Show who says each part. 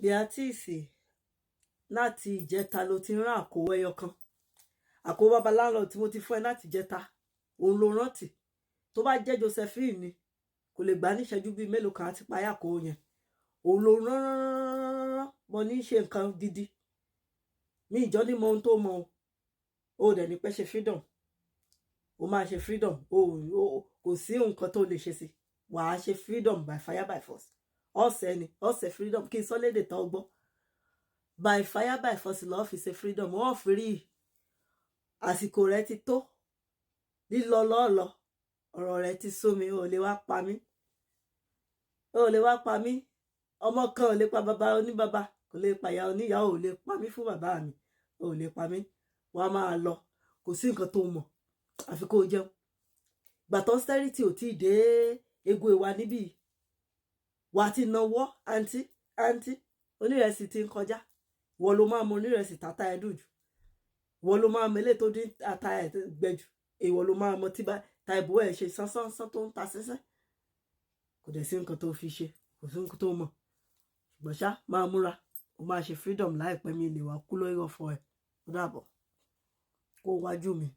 Speaker 1: Beatrice láti ìjẹta ló ti rán àkówó ẹyọ kan àkówó babaláńlọ tí mo ti fún ẹ láti ìjẹta òun ló rántí tó bá jẹ́ Josephine ni kò lè gbà ní ìṣẹ́jú bíi mélòó kan àti parí àkówó yẹn òun ló rán mo ní ṣe nǹkan gidi mi ìjọ ní mọ ohun tó mọ o dẹ̀ ní pẹ́ ṣe freedom o máa ṣe freedom kò sí nǹkan tó lè ṣe sí wàá ṣe freedom by fire by force ọ̀sẹ̀ freedom kí n sọ lédè tó gbọ́ by fire by force lọ́ọ́ fi ṣe freedom wọ́n free àsìkò rẹ ti tó lílọ lọ́ọ̀lọ́ ọ̀rọ̀ rẹ ti sú mi ò lè wá pa mí ọmọ kan ò lè pa bàbá oníbàbá kò lè pa ìyá oníyàá ò lè pa mí fún bàbá mi ò lè pa mí wàá máa lọ kò sí nǹkan tó mọ̀ àfi kó jẹun gbàtọ́ austerity ò tí ì dé egbò ìwà níbí wàá ti náwó àǹtí onírẹsì ti ń kọjá wọ́n ló máa mọ onírẹsì tata ẹ̀ dùn jù wọ́n ló máa mọ eléyìí tó dín ata ẹ̀ gbẹ̀jù èèwọ̀ ló máa mọ tí ta ìbò ẹ̀ ṣe sánsán tó ń ta sẹ́sẹ́ kò dẹ̀ sí nǹkan tó fi ṣe kò sí nǹkan tó mọ̀ ṣùgbọ́n ṣá máa múra o máa ṣe freedom láìpẹ́ mi lè wá kú lórí ọ̀fọ̀ ẹ̀ ó dàbọ̀ kó wájú mi.